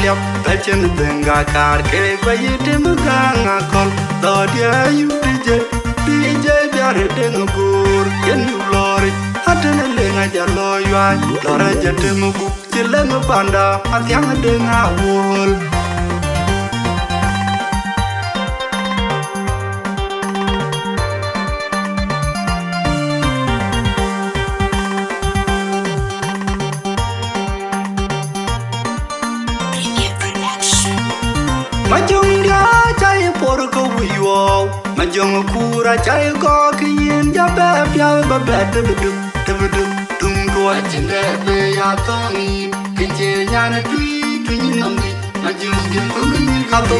liap tachen denga kar ke bayite muganga kol do dia yu DJ biar deng gur yen yu lori atene lenga jalo ywa lora jate mugu tileng panda atyang denga wol Majung dia cai por ko wiyo Majung kura cai ko kiyin ja beb ya babet tebeduk tung dua cinde be ya tongi kinje nyana tui nambi Majung dia tungin kato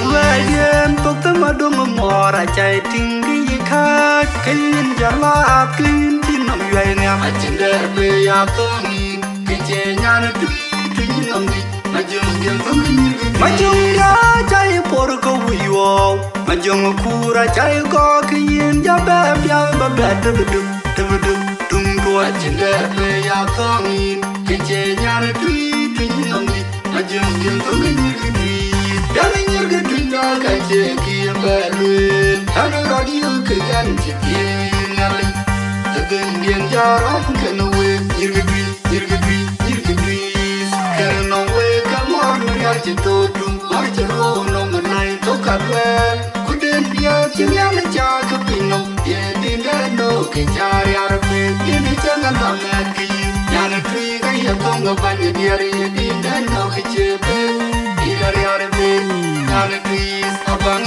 yen tok temadung mora cai tinggi yikat kiyin ja lap kiyin tinam yuaynya Cinde be ya tongi kinje nyana tui nambi Majung dia tungin Majung dia cai por ko wiyo Majung kura cai ko kiyin ja beb ya babet tebeduk tung dua cinde be ya tongi kinje nyana tui nambi Majung dia tungin Yang nyerga tunda kaje kiyan balun Hana radio kiyan cikin ngali Tegang dian jaram kena we Nyerga tui Kena we kamar meriar citodum Mar jero no menai tokat wen Kuden dia cimian leca kepinong Dia dinda no kecari arpe Ini jangan tamat ki Nyana tui kaya tonga banyak diari Dinda no kecepe Dari arpe Nyana tuis abang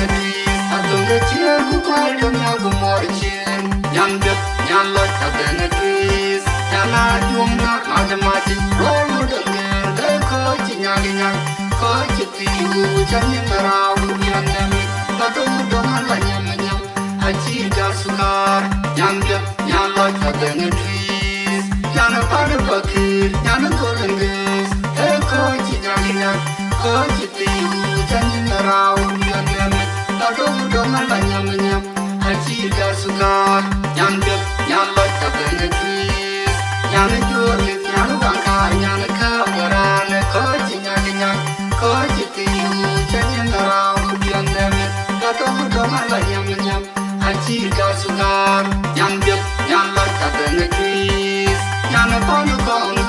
tuis Atong kecil ku kual aku morcin Nyandep nyalot abang tuis Nyana jum nak macam-macam Rolu dengar Deko cinyang-nyang Ko citiu Jangan merau Yang nami Badung-badungan lanyam-nyam Haji dah sukar Nyandep nyalot abang tuis Nyana pada bakir Nyana golengges Deko cinyang-nyang Ko citiu Jangan merau Yang nami Badung-badungan lanyam-nyam Haji dah sukar Nyandep nyalot abang tuis Nyana jualit Nyana bangkai Nyana kabaran Ko cinyang-nyang Ko citiu Jangan merau Yang nami Badung-badungan lanyam-nyam Haji dah sukar Nyandep nyalot abang tuis Nyana panu-panu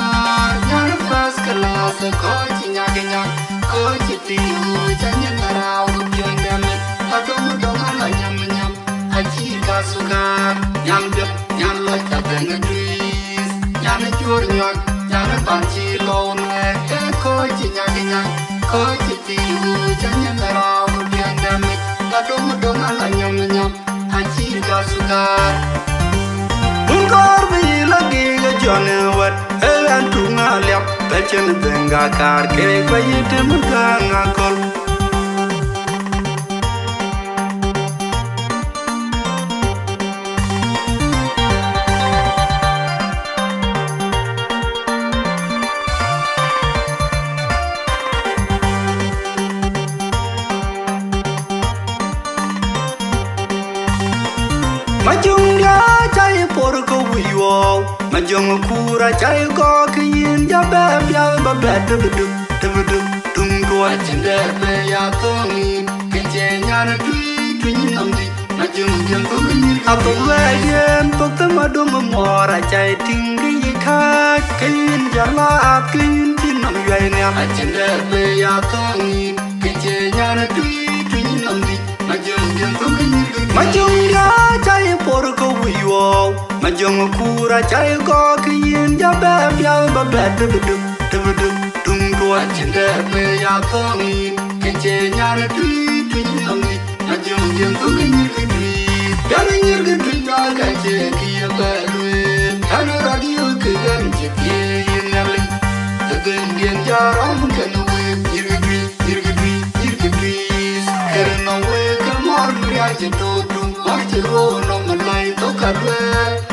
Nyana first class Ko cinyang-nyang Ko citiu Jangan merau Yang nami Badung-badungan lanyam-nyam Haji dah sukar Nyandep nyalot abang tuis Nyana jurnyak Nyana panci lone Ko cinyang-nyang Ko citiu Jangan merau Yang nami Badung-badungan lanyam-nyam Haji dah sukar Bungkor bi lagi ga jone wat elan tunga liap tachen denga kar ke bayite muganga kol Majung dia cai por ko wiyo Majung kura cai ko kiyin ja beb ya babet tebeduk tung dua cinde be ya tongi kinje nyana tui nambi Majung dia tungin kato yen tok temadung mora cai tinggi yikat kiyin ja lap kiyin tinam yuaynya Cinde be ya tongi kinje nyana tui nambi Majung dia tungin Majung dia cai por ko wiyo Majung kura cai ko kiyin ja beb ya babet tebeduk tung dua cinde be ya tongi kinje nyana tui nambi Majung dia tungin Yang nyerga tunda kaje kiyan balun Hana radio kiyan cikin ngali Tegang dian jaram kena we Nyerga tui Kena we kamar meriar citodum Mar jero no menai tokat we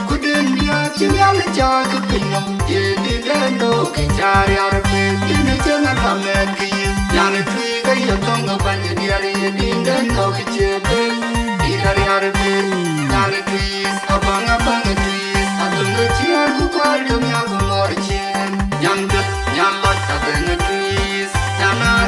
Kuden dia cimian leca kepinong Dia dinda no kecari arpe Ini jangan tamat kiyin Nyana tui kaya tonga banyak diari Dinda no kecepe Dari arpe Nyana tuis abang tuis Atong kecil ku kual aku morcin Nyandep nyalot abang tuis Nyana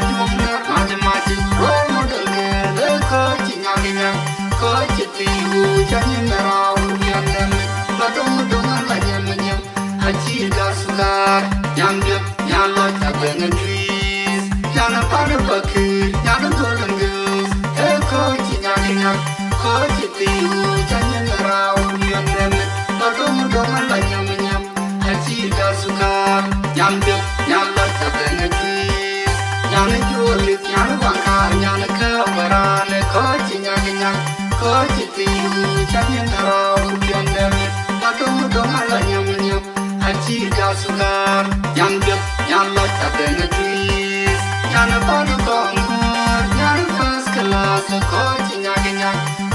chanyin rao yandem badong dong la nyam nyam haji gasukar nyam dip nyalo tabeng trees nyana pan bakir nyana golden girls he ko chinya ko chitiu chanyin rao yandem badong dong la nyam nyam haji gasukar nyam dip nyalo tabeng trees nyana julit nyana bangkar nyana kabaran ko chinya ko chitiu chanyin rao yandem badong dong la nyam nyam haji gasukar nyam dip nyalo tabeng trees nyana pan bakir nyana first class ko chinya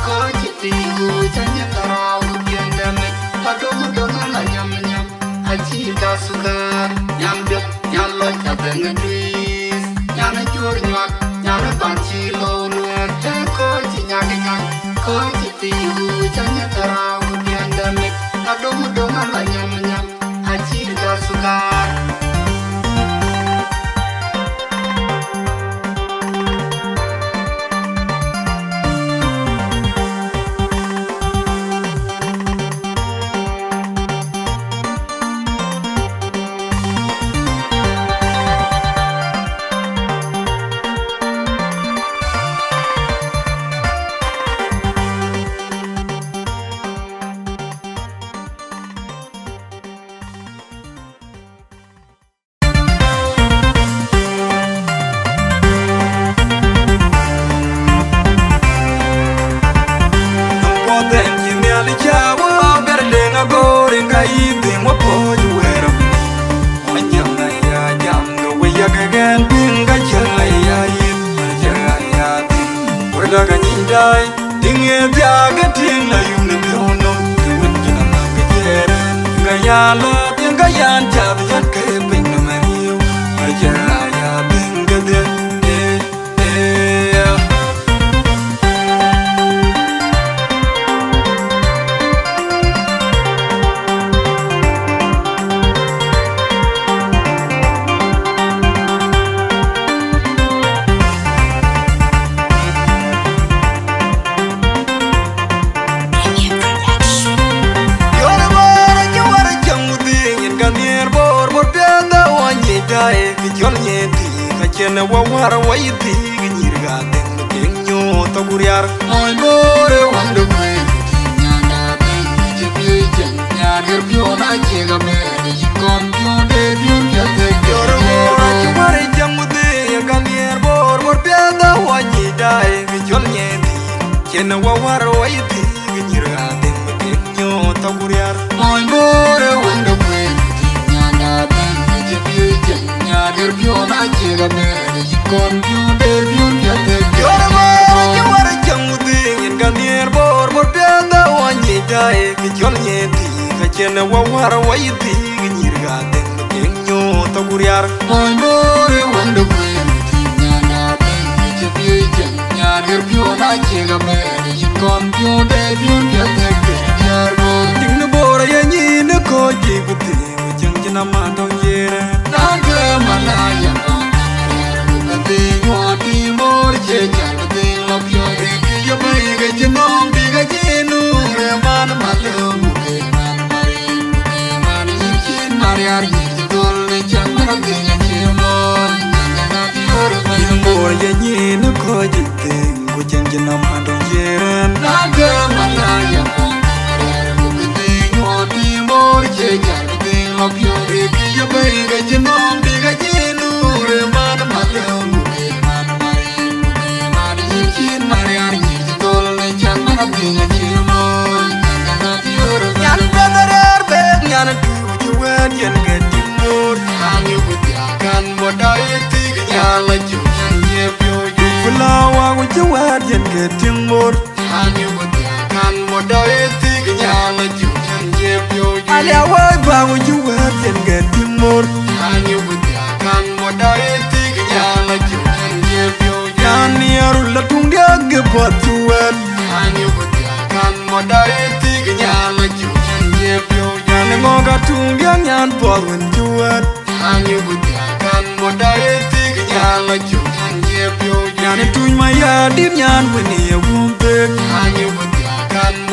ko chitiu chanyin rao yandem badong dong la nyam nyam haji gasukar nyam dip nyalo tabeng trees nyana jur nyak nyana banchi lo nuer ko chinya ko chitiu chanyin rao yandem badong dong la nyam nyam haji gasukar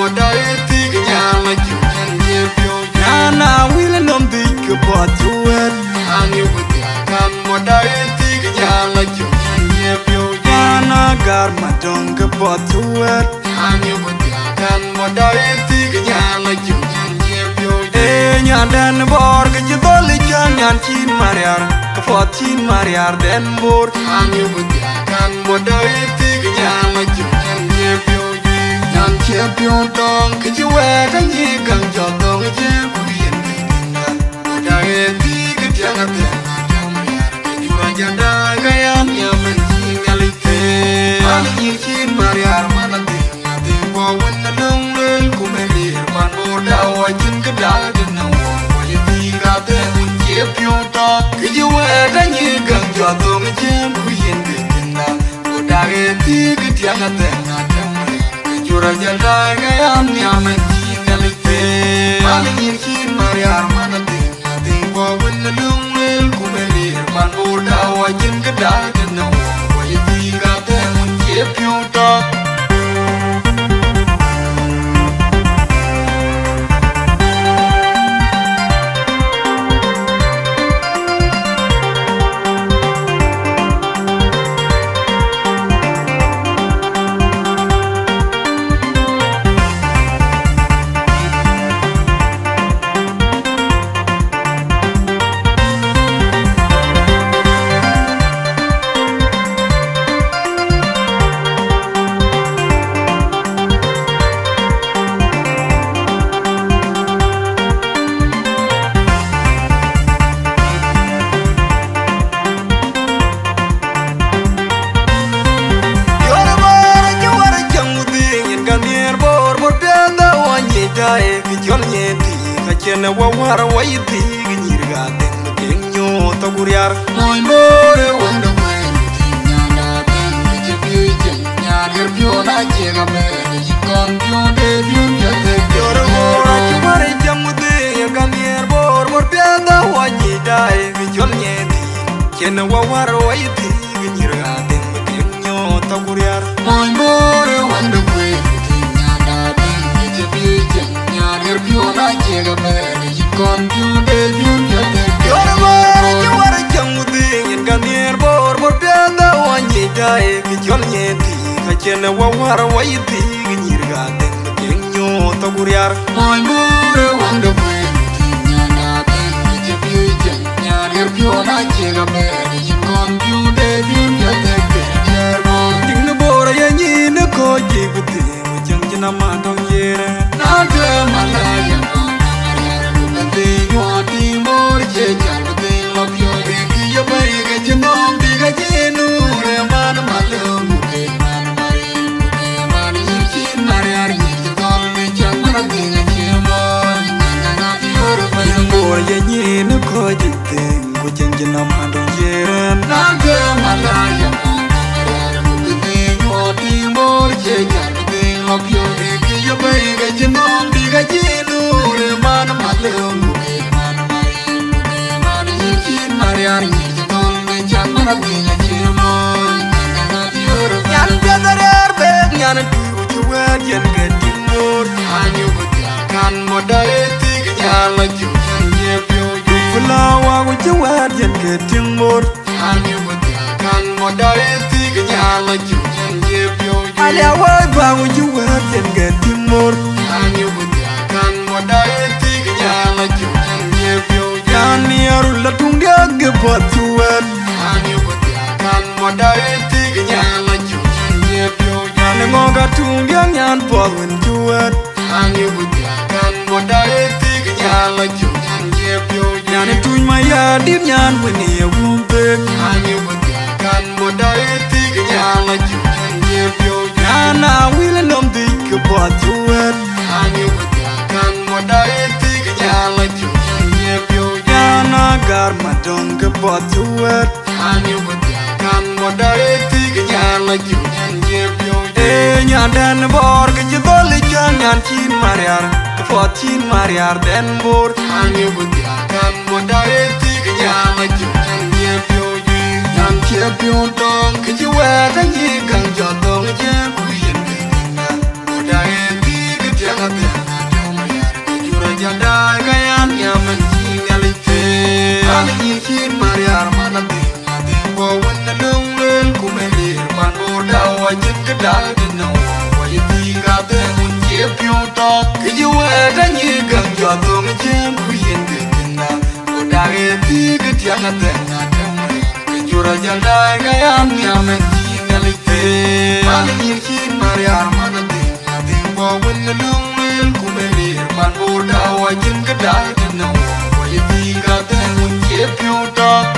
modai tiga nyala juan jebyo nyana wila nom dik batuet anyu kan modai tiga nyala juan jebyo nyana gar madong batuet anyu kan modai tiga nyala juan jebyo nyandan bor ke jidoli nyan chin mariar ke chin mariar den bor anyu kan modai tiga nyala juan jebyo nyan jebyo dong ke jiwa dan yigang jodong jebyo yen dingan modai tiga jangan den mariar ke jiwa janda gayam yamen ngalite ani chin mariar mana ting bo wen nang lel kumelir man bor dawa chin kedal denang Piota, could you wear the new gun? You're the gym, we in the dinner. Would I take it young at them? You're a young guy, I am Yaman, I'm in King Maria Manati. I think for when the long will come in, man, board out, I can get out and know what you think out there when you Piota. Kena wawara waiti gnyirga den kenyo toguriar moy more wanda wen nyana den jebi nyana pyo na jega me jikon pyo de pyo jate yoro mora chumare jamude ganyer bor piada wanyi dai gjon nyeti kena wawara waiti gnyirga den kenyo toguriar moy more wanda wen nyana den jebi nyana pyo na jega me computer you're more you are a young thing in Ganir bor piada wanyi dai gjon nyeti kachena wawara waiti gnirga den kenyo toguriar moy more wanda wen nyana ben jebi nyana pyo na jega me computer you're more ding no bor yanyi ne ko jibti mujang jina ma dong yere na de malaya Nyandan bor ke jidoli nyan chin mariar ke chin mariar den bor anyu butia kan modai tiga nyama juan jebyo nyan jebyo dong ke jiwa dan yigang jodong je kuyen dingan modai tiga cái đá đến nào quay đi cả tên muốn chia phiêu to cái yêu em đã như gần cho tôi mới chém khuyên được tình nào cô đã nghe thì cái tiếng là tên là cái yêu ra chân đại cái anh nhà mình chỉ nghe lịch thế mà những gì khi mà đi ăn mà nó tình vào bên cái lưng lên của bên đi bạn vô đau ai trên cái đá đến nào quay đi cả tên muốn chia phiêu to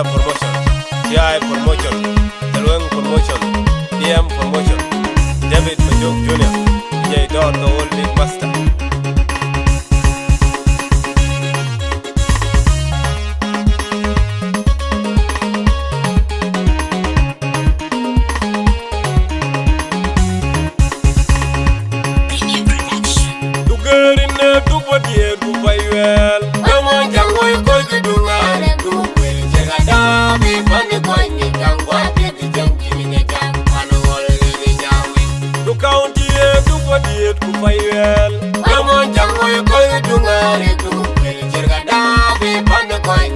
promotion, CI promotion, Telweng promotion, DM promotion, David Majuk Jr., J. Don the old big master. To get in there, to what you do by well. Come on, young boy, go to do that. To count it, to what it could buy well. Come on, young boy, go to marry to Jergadabi, Panacoin,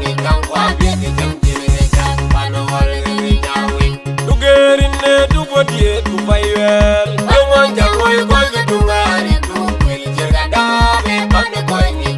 to get in there, to what it could buy well. Come on, young boy, go to marry to Jergadabi, Panacoin,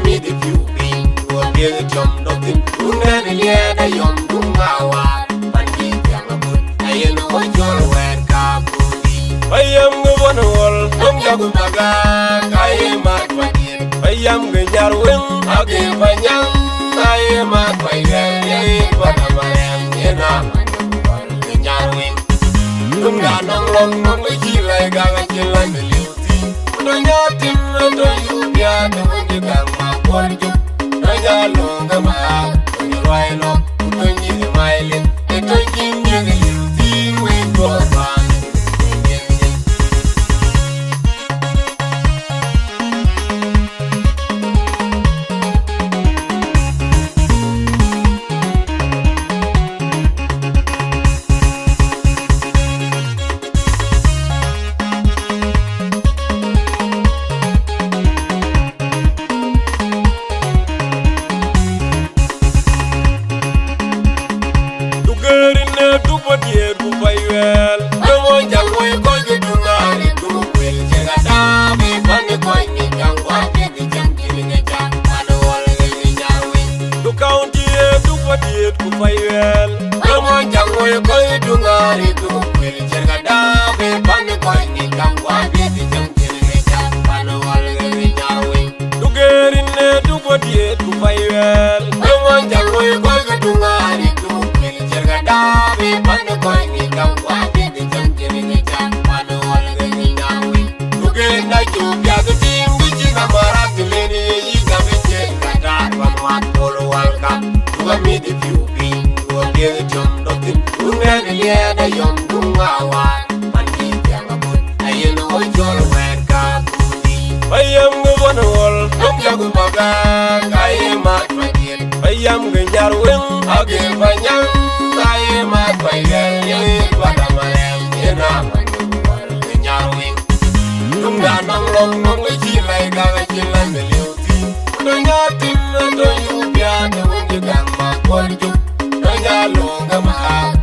meet the few being to a big jump nothing. Unanilia, the young Dungawa, but he can a good. I know what you're aware, Kabuli. I am the one wall, Yagumaga, I am at my dear. I am the Yarwin, I gave my young, I am at my very, but I am in a Yarwin. Dunga no long on the hill, I got a kill and the Lucy. Don't you be a the you can. Raja longa ma, when you ride up, when you smile it, and taking you see when you are fun. Don't you be a the one you got my quality. Don't you long